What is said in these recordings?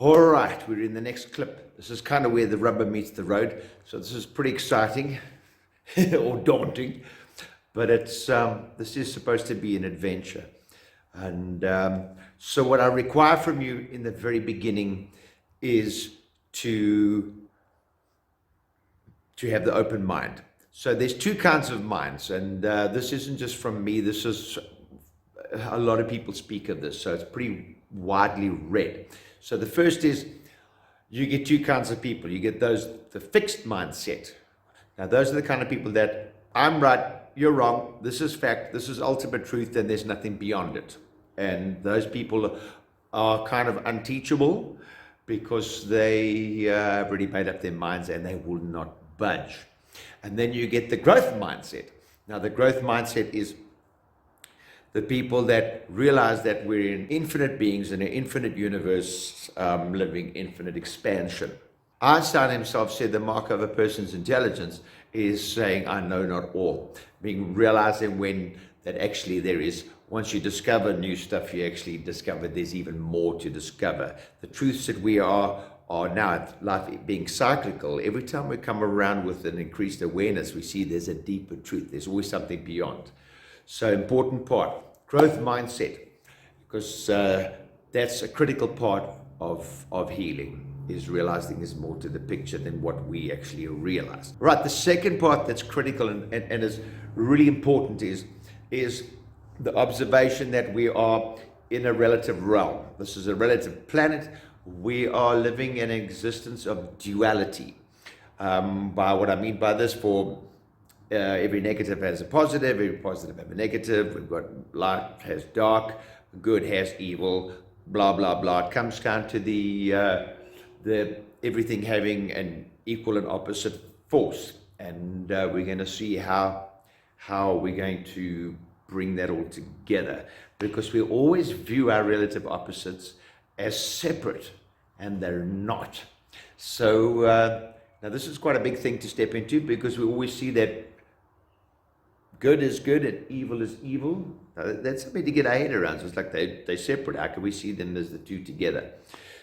All right, we're in the next clip. This is kind of where the rubber meets the road. So this is pretty exciting or daunting, but this is supposed to be an adventure. And so what I require from you in the very beginning is to have the open mind. So there's two kinds of minds, and this isn't just from me. This is a lot of people speak of this, so it's pretty widely read. So the first is you get two kinds of people. You get the fixed mindset. Now those are the kind of people that I'm right, you're wrong, this is fact, this is ultimate truth, and there's nothing beyond it. And those people are kind of unteachable because they have already made up their minds and they will not budge. And then you get the growth mindset. Now the growth mindset is the people that realize that we're in infinite beings in an infinite universe, living infinite expansion. Einstein himself said the mark of a person's intelligence is saying, I know not all. Being realizing when that actually there is, once you discover new stuff, you actually discover there's even more to discover. The truths that we are now, life being cyclical, every time we come around with an increased awareness, we see there's a deeper truth. There's always something beyond. So important part, growth mindset, because that's a critical part of healing, is realizing there's more to the picture than what we actually realize. Right, the second part that's critical and is really important is the observation that we are in a relative realm. This is a relative planet. We are living in an existence of duality. By what I mean by this, for every negative has a positive, every positive has a negative. We've got light has dark, good has evil, blah, blah, blah. It comes down to the everything having an equal and opposite force. And we're going to see how we're going to bring that all together, because we always view our relative opposites as separate, and they're not. So now this is quite a big thing to step into, because we always see that good is good and evil is evil. That's something to get our head around. So it's like they're separate. How can we see them as the two together?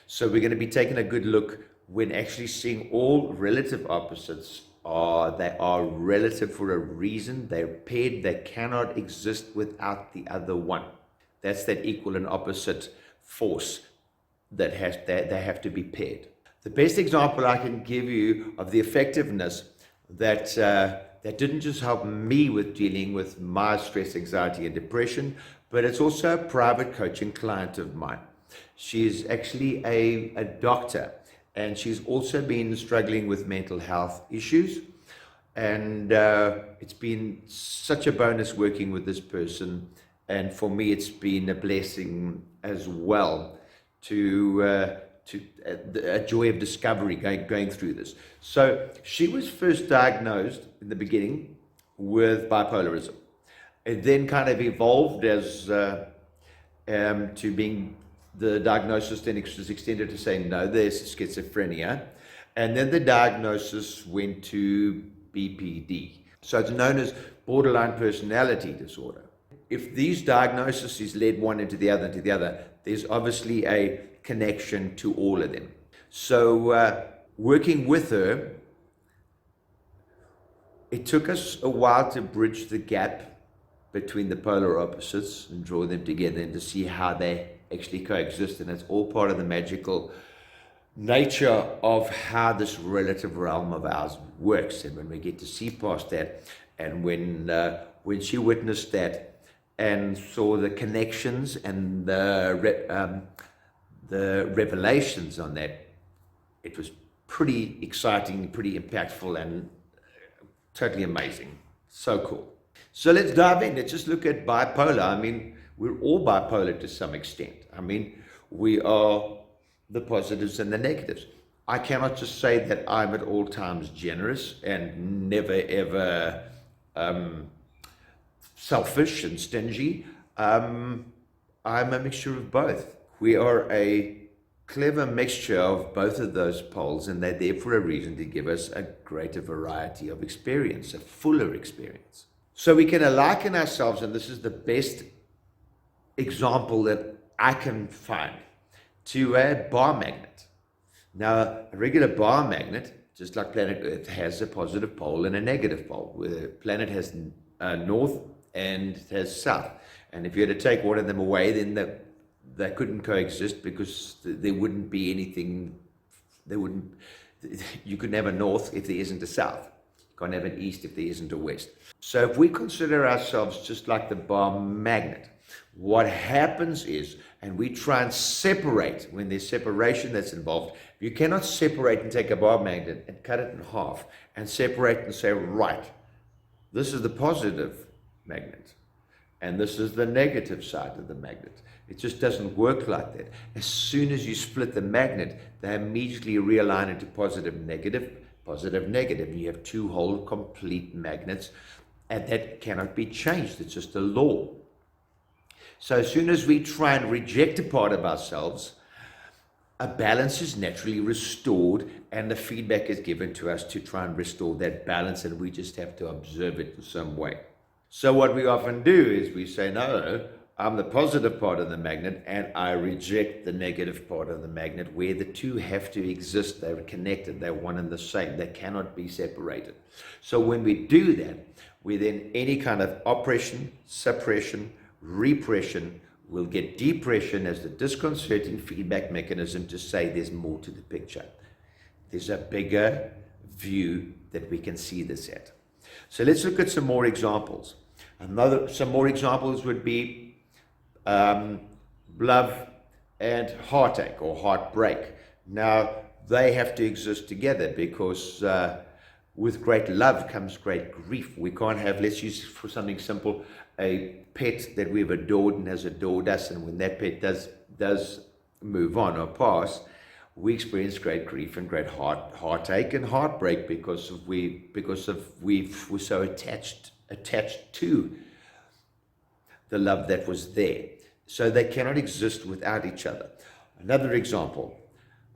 So we're going to be taking a good look when actually seeing all relative opposites they are relative for a reason. They're paired. They cannot exist without the other one. That's that equal and opposite force that they have to be paired. The best example I can give you of the effectiveness that didn't just help me with dealing with my stress, anxiety, and depression, but it's also a private coaching client of mine. She's actually a doctor, and she's also been struggling with mental health issues. And it's been such a bonus working with this person. And for me, it's been a blessing as well to a joy of discovery going through this. So she was first diagnosed in the beginning with bipolarism. It then kind of evolved as to being the diagnosis then was extended to saying, no, there's schizophrenia. And then the diagnosis went to BPD. So it's known as borderline personality disorder. If these diagnoses led one into the other, there's obviously a connection to all of them. So working with her, it took us a while to bridge the gap between the polar opposites and draw them together and to see how they actually coexist. And it's all part of the magical nature of how this relative realm of ours works. And when we get to see past that, and when she witnessed that and saw the connections and the revelations on that, it was pretty exciting, pretty impactful, and totally amazing. So cool. So let's dive in. Let's just look at bipolar. I mean, we're all bipolar to some extent. I mean, we are the positives and the negatives. I cannot just say that I'm at all times generous and never ever selfish and stingy. I'm a mixture of both. We are a clever mixture of both of those poles, and they're there for a reason, to give us a greater variety of experience, a fuller experience. So we can liken ourselves, and this is the best example that I can find, to a bar magnet. Now, a regular bar magnet, just like planet Earth, has a positive pole and a negative pole. Where the planet has north and it has south. And if you had to take one of them away, then they couldn't coexist, because there wouldn't be anything. You couldn't have a north if there isn't a south. You can't have an east if there isn't a west. So if we consider ourselves just like the bar magnet, what happens is, and we try and separate, when there's separation that's involved, you cannot separate and take a bar magnet and cut it in half and separate and say, right, this is the positive magnet and this is the negative side of the magnet. It just doesn't work like that. As soon as you split the magnet, they immediately realign into positive, negative, positive, negative. You have two whole complete magnets, and that cannot be changed. It's just a law. So as soon as we try and reject a part of ourselves, a balance is naturally restored, and the feedback is given to us to try and restore that balance, and we just have to observe it in some way. So what we often do is we say, no, I'm the positive part of the magnet, and I reject the negative part of the magnet, where the two have to exist. They're connected. They're one and the same. They cannot be separated. So when we do that, we then, any kind of oppression, suppression, repression, will get depression as the disconcerting feedback mechanism to say there's more to the picture. There's a bigger view that we can see this at. So let's look at some more examples. Some more examples would be love and heartache or heartbreak. Now, they have to exist together, because with great love comes great grief. We can't have, let's use for something simple, a pet that we've adored and has adored us, and when that pet does move on or pass, we experience great grief and great heartache and heartbreak, because we're so attached to the love that was there. So they cannot exist without each other. Another example,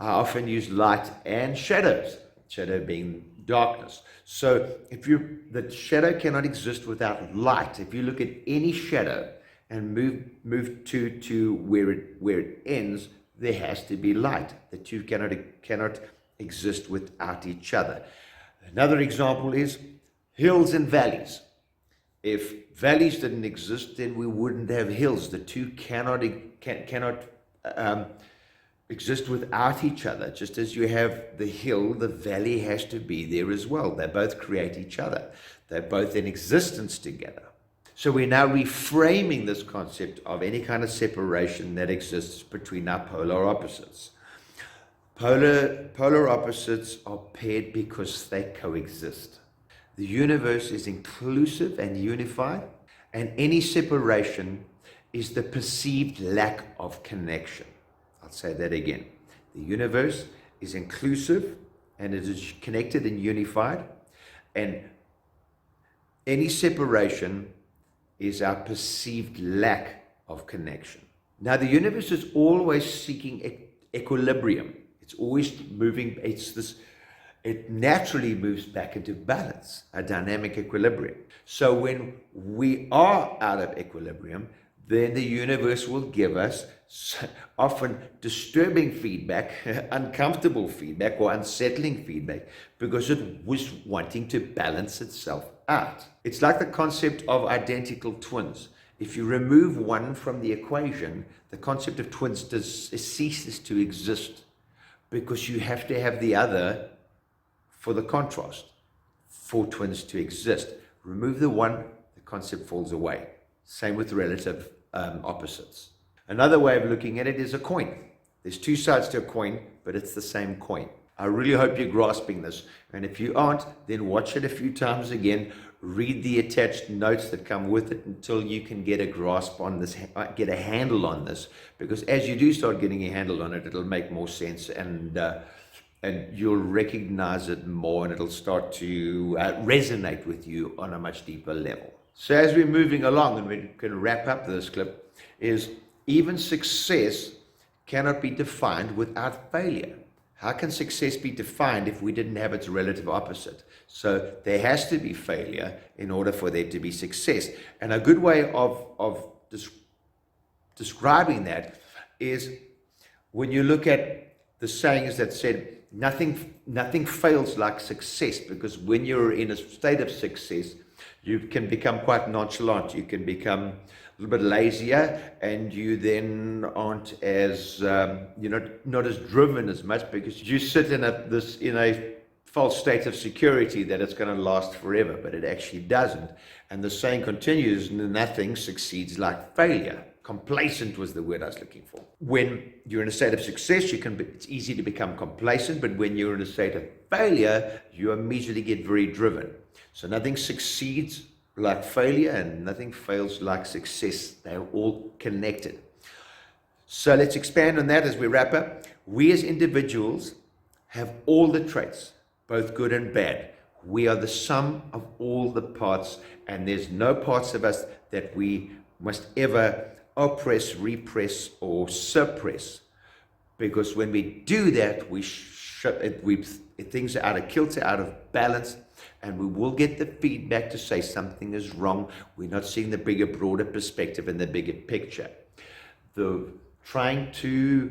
I often use light and shadows, shadow being darkness. So the shadow cannot exist without light. If you look at any shadow and move to where it ends, there has to be light. The two cannot exist without each other. Another example is hills and valleys. If valleys didn't exist, then we wouldn't have hills. The two cannot exist without each other. Just as you have the hill, the valley has to be there as well. They both create each other. They're both in existence together. So we're now reframing this concept of any kind of separation that exists between our polar opposites. Polar opposites are paired because they coexist. The universe is inclusive and unified, and any separation is the perceived lack of connection. I'll say that again. The universe is inclusive and it is connected and unified, and any separation is our perceived lack of connection. Now, the universe is always seeking equilibrium. It's always moving. It naturally moves back into balance, a dynamic equilibrium. So when we are out of equilibrium, then the universe will give us often disturbing feedback, uncomfortable feedback, or unsettling feedback, because it was wanting to balance itself out. It's like the concept of identical twins. If you remove one from the equation, the concept of twins ceases to exist, because you have to have the other for the contrast, for twins to exist. Remove the one, the concept falls away. Same with relative opposites. Another way of looking at it is a coin. There's two sides to a coin, but it's the same coin. I really hope you're grasping this. And if you aren't, then watch it a few times again. Read the attached notes that come with it until you can get a grasp on this, get a handle on this. Because as you do start getting a handle on it, it'll make more sense, and you'll recognize it more, and it'll start to resonate with you on a much deeper level. So as we're moving along, and we can wrap up this clip, is even success cannot be defined without failure. How can success be defined if we didn't have its relative opposite? So there has to be failure in order for there to be success. And a good way of describing that is when you look at the sayings that said, nothing fails like success, because when you're in a state of success, you can become quite nonchalant. You can become a little bit lazier, and you then aren't as not as driven as much, because you sit in a false state of security that it's going to last forever, but it actually doesn't. And the saying continues, nothing succeeds like failure. Complacent was the word I was looking for. When you're in a state of success, it's easy to become complacent, but when you're in a state of failure, you immediately get very driven. So nothing succeeds like failure, and nothing fails like success. They're all connected. So let's expand on that as we wrap up. We as individuals have all the traits, both good and bad. We are the sum of all the parts, and there's no parts of us that we must ever oppress, repress, or suppress, because when we do that, things are out of kilter, out of balance, and we will get the feedback to say something is wrong. We're not seeing the bigger, broader perspective and the bigger picture. The trying to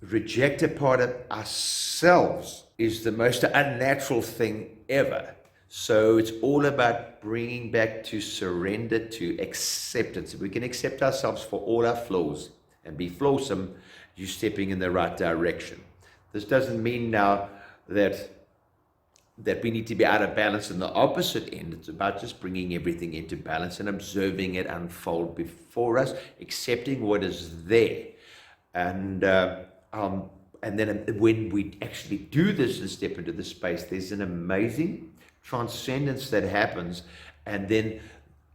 reject a part of ourselves is the most unnatural thing ever. So it's all about bringing back to surrender, to acceptance. If we can accept ourselves for all our flaws and be flawsome, you're stepping in the right direction. This doesn't mean now that we need to be out of balance in the opposite end. It's about just bringing everything into balance and observing it unfold before us, accepting what is there. And then when we actually do this and step into the space, there's an amazing transcendence that happens, and then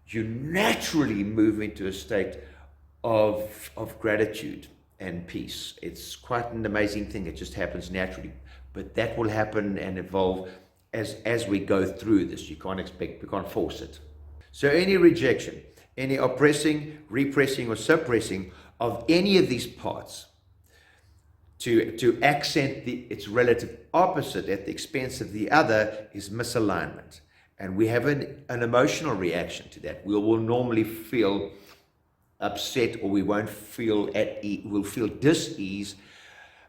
you naturally move into a state of gratitude and peace. It's quite an amazing thing. It just happens naturally, but that will happen and evolve as we go through this. We can't force it. So any rejection, any oppressing, repressing, or suppressing of any of these parts to accent its relative opposite at the expense of the other is misalignment. And we have an emotional reaction to that. We will normally feel upset, or we won't feel at ease. We'll feel dis-ease.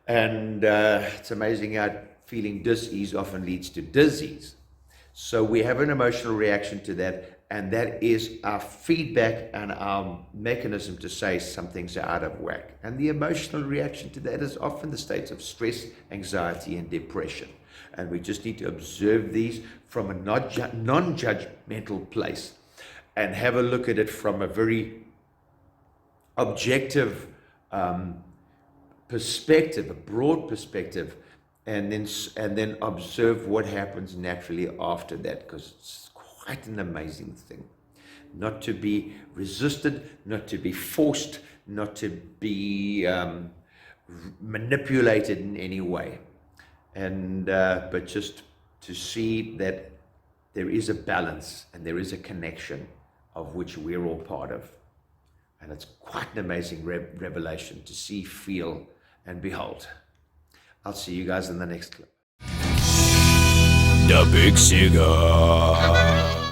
And it's amazing how feeling dis-ease often leads to disease. So we have an emotional reaction to that, and that is our feedback and our mechanism to say some things are out of whack. And the emotional reaction to that is often the states of stress, anxiety, and depression. And we just need to observe these from a non-judgmental place and have a look at it from a very objective perspective, a broad perspective, and then observe what happens naturally after that, because it's quite an amazing thing. Not to be resisted, not to be forced, not to be manipulated in any way, and but just to see that there is a balance and there is a connection of which we're all part of. And it's quite an amazing revelation to see, feel, and behold. I'll see you guys in the next clip. The Big Cigar.